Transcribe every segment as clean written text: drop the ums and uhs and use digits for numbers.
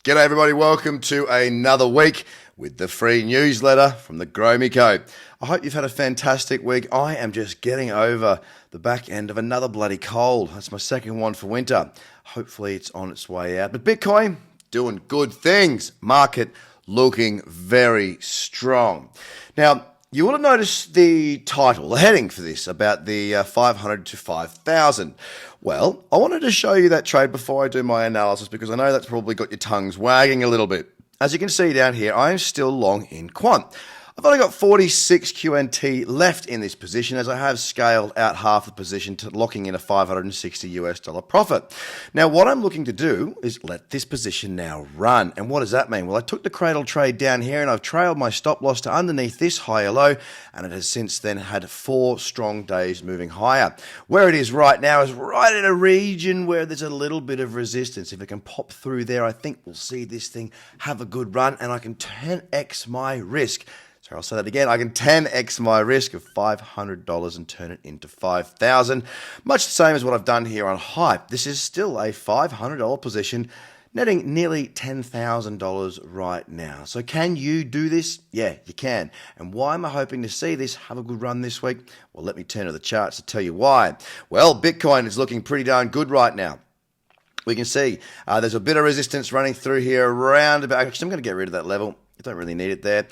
G'day everybody, welcome to another week with the free newsletter from the Grow Me Co. I hope you've had a fantastic week. I am just getting over the back end of another bloody cold. That's my second one for winter. Hopefully it's on its way out. But Bitcoin, doing good things. Market looking very strong. Now, you will have noticed the title, the heading for this, about the 500 to 5,000. Well, I wanted to show you that trade before I do my analysis because I know that's probably got your tongues wagging a little bit. As you can see down here, I am still long in quant. I've only got 46 QNT left in this position as I have scaled out half the position to locking in a $560 profit. Now, what I'm looking to do is let this position now run. And what does that mean? Well, I took the cradle trade down here and I've trailed my stop loss to underneath this higher low, and it has since then had 4 strong days moving higher. Where it is right now is right in a region where there's a little bit of resistance. If it can pop through there, I think we'll see this thing have a good run and I can 10x my risk. So I'll say that again. I can 10x my risk of $500 and turn it into $5,000. Much the same as what I've done here on Hype. This is still a $500 position, netting nearly $10,000 right now. So can you do this? Yeah, you can. And why am I hoping to see this have a good run this week? Well, let me turn to the charts to tell you why. Well, Bitcoin is looking pretty darn good right now. We can see there's a bit of resistance running through here around about. Actually, I'm going to get rid of that level. You don't really need it there.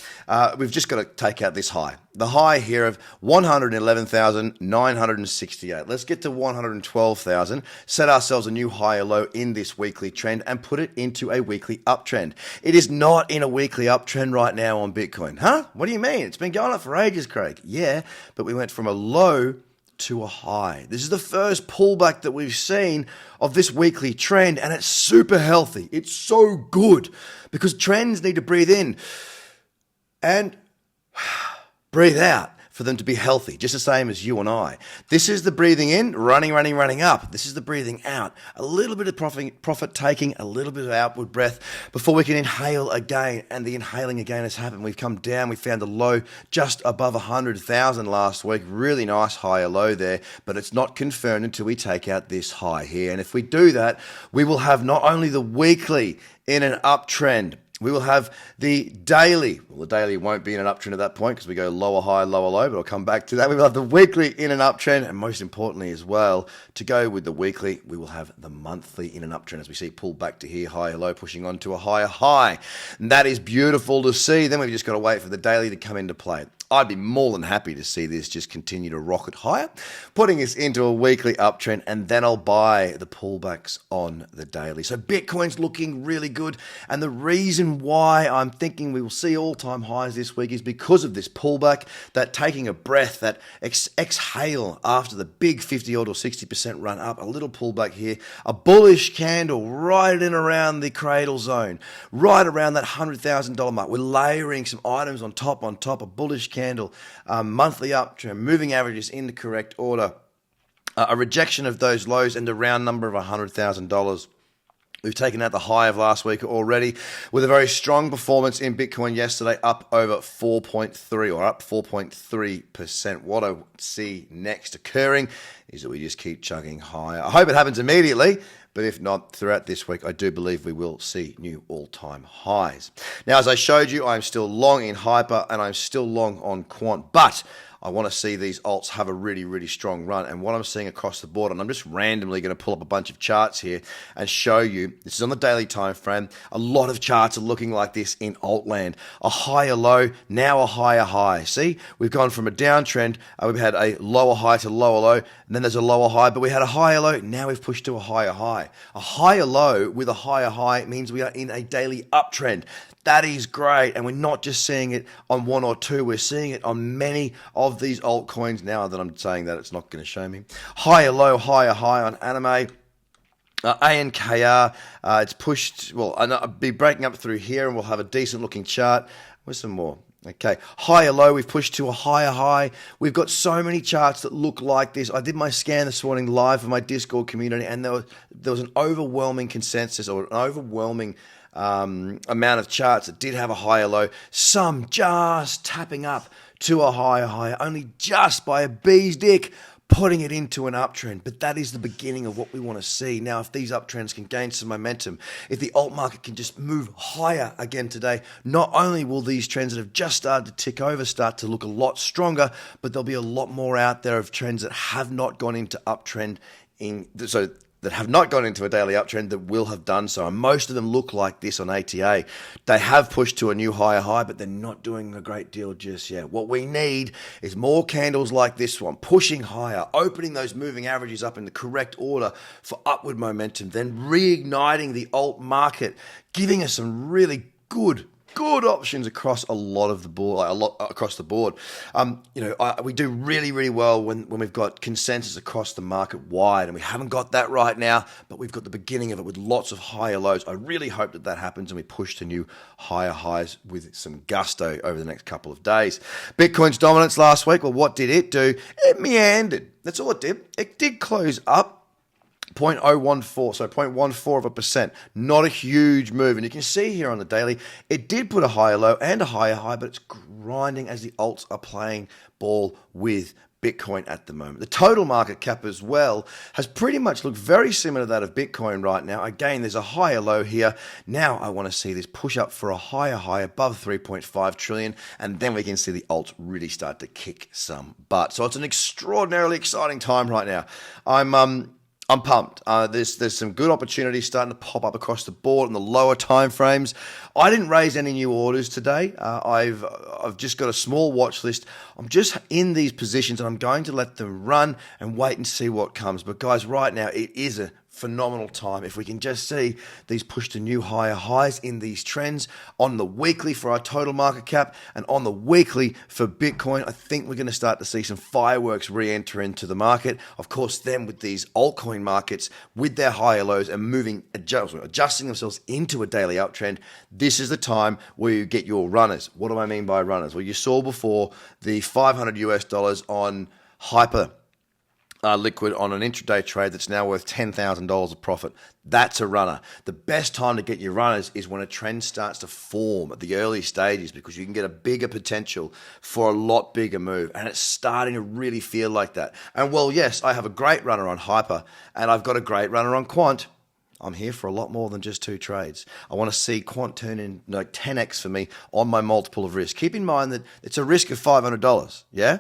We've just got to take out this high. The high here of 111,968. Let's get to 112,000. Set ourselves a new higher low in this weekly trend and put it into a weekly uptrend. It is not in a weekly uptrend right now on Bitcoin. Huh? What do you mean? It's been going up for ages, Craig. Yeah, but we went from a low to a high. This is the first pullback that we've seen of this weekly trend, and it's super healthy. It's so good because trends need to breathe in and breathe out for them to be healthy, just the same as you and I. This is the breathing in, running up. This is the breathing out. A little bit of profit taking, a little bit of outward breath before we can inhale again. And the inhaling again has happened. We've come down. We found a low just above 100,000 last week. Really nice higher low there, but it's not confirmed until we take out this high here. And if we do that, we will have not only the weekly in an uptrend, we will have the daily. Well, the daily won't be in an uptrend at that point because we go lower high, lower low, but I'll come back to that. We will have the weekly in an uptrend, and most importantly as well, to go with the weekly, we will have the monthly in an uptrend as we see pull back to here, higher low, pushing on to a higher high. And that is beautiful to see. Then we've just got to wait for the daily to come into play. I'd be more than happy to see this just continue to rocket higher, putting us into a weekly uptrend, and then I'll buy the pullbacks on the daily. So Bitcoin's looking really good, and the reason why I'm thinking we will see all-time highs this week is because of this pullback, that taking a breath, that exhale after the big 50 or 60% run up, a little pullback here, a bullish candle right in around the cradle zone, right around that $100,000 mark. We're layering some items on top, a bullish candle, monthly uptrend, moving averages in the correct order, a rejection of those lows, and a round number of $100,000. We've taken out the high of last week already with a very strong performance in Bitcoin yesterday, up over 4.3 or up 4.3%. What I see next occurring is that we just keep chugging higher. I hope it happens immediately, but if not, throughout this week, I do believe we will see new all-time highs. Now, as I showed you, I'm still long in Hyper and I'm still long on Quant, but I want to see these alts have a really, really strong run. And what I'm seeing across the board, and I'm just randomly going to pull up a bunch of charts here and show you, this is on the daily time frame, a lot of charts are looking like this in Altland. A higher low, now a higher high. See, we've gone from a downtrend, we've had a lower high to lower low, and then there's a lower high, but we had a higher low, now we've pushed to a higher high. A higher low with a higher high means we are in a daily uptrend. That is great, and we're not just seeing it on one or two, we're seeing it on many of these altcoins. Now that I'm saying that, it's not going to show me. Higher low, higher high on anime. ANKR, it's pushed, well, I'll be breaking up through here and we'll have a decent looking chart. Where's some more? Okay, higher low, we've pushed to a higher high. We've got so many charts that look like this. I did my scan this morning live for my Discord community, and there was an overwhelming consensus or an overwhelming amount of charts that did have a higher low. Some just tapping up to a higher high, only just by a bee's dick. putting it into an uptrend. But that is the beginning of what we want to see. Now, if these uptrends can gain some momentum, if the alt market can just move higher again today, not only will these trends that have just started to tick over start to look a lot stronger, but there'll be a lot more out there of trends that have not gone into uptrend that have not gone into a daily uptrend that will have done so. And most of them look like this on ATA. They have pushed to a new higher high, but they're not doing a great deal just yet. What we need is more candles like this one, pushing higher, opening those moving averages up in the correct order for upward momentum, then reigniting the alt market, giving us some really good options across a lot of the board, across the board. We do really well when we've got consensus across the market wide, and we haven't got that right now, but we've got the beginning of it with lots of higher lows. I really hope that happens and we push to new higher highs with some gusto over the next couple of days. Bitcoin's dominance last week, well, what did it do? It meandered. That's all it did. It did close up 0.014, so 0.14%. Not a huge move. And you can see here on the daily, it did put a higher low and a higher high, but it's grinding as the alts are playing ball with Bitcoin at the moment. The total market cap as well has pretty much looked very similar to that of Bitcoin right now. Again, there's a higher low here. Now I want to see this push up for a higher high above 3.5 trillion, and then we can see the alts really start to kick some butt. So it's an extraordinarily exciting time right now. I'm pumped. There's some good opportunities starting to pop up across the board in the lower time frames. I didn't raise any new orders today. I've just got a small watch list. I'm just in these positions and I'm going to let them run and wait and see what comes. But guys, right now it is a phenomenal time. If we can just see these push to new higher highs in these trends on the weekly for our total market cap and on the weekly for Bitcoin, I think we're going to start to see some fireworks re-enter into the market. Of course, then with these altcoin markets with their higher lows and adjusting themselves into a daily uptrend, this is the time where you get your runners. What do I mean by runners? Well, you saw before the $500 on Hyper liquid on an intraday trade that's now worth $10,000 of profit. That's a runner. The best time to get your runners is when a trend starts to form at the early stages, because you can get a bigger potential for a lot bigger move. And it's starting to really feel like that. And well, yes, I have a great runner on Hyper and I've got a great runner on Quant. I'm here for a lot more than just two trades. I want to see Quant turn in 10x for me on my multiple of risk. Keep in mind that it's a risk of $500, yeah?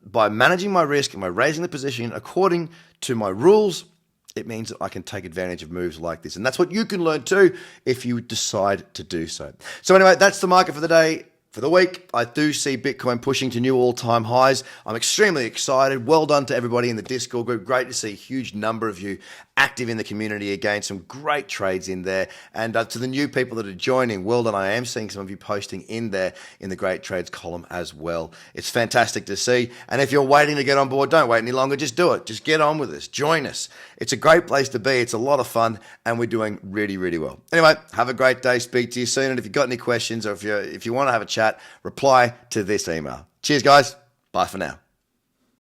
By managing my risk and by raising the position according to my rules, it means that I can take advantage of moves like this. And that's what you can learn too if you decide to do so. So anyway, that's the market for the day. For the week, I do see Bitcoin pushing to new all-time highs. I'm extremely excited. Well done to everybody in the Discord group. Great to see a huge number of you active in the community again. Some great trades in there. And to the new people that are joining, well done. I am seeing some of you posting in there in the great trades column as well. It's fantastic to see. And if you're waiting to get on board, don't wait any longer. Just do it. Just get on with this. Join us. It's a great place to be. It's a lot of fun, and we're doing really well. Anyway, have a great day. Speak to you soon. And if you've got any questions or if you want to have a chat, reply to this email. Cheers, guys. Bye for now.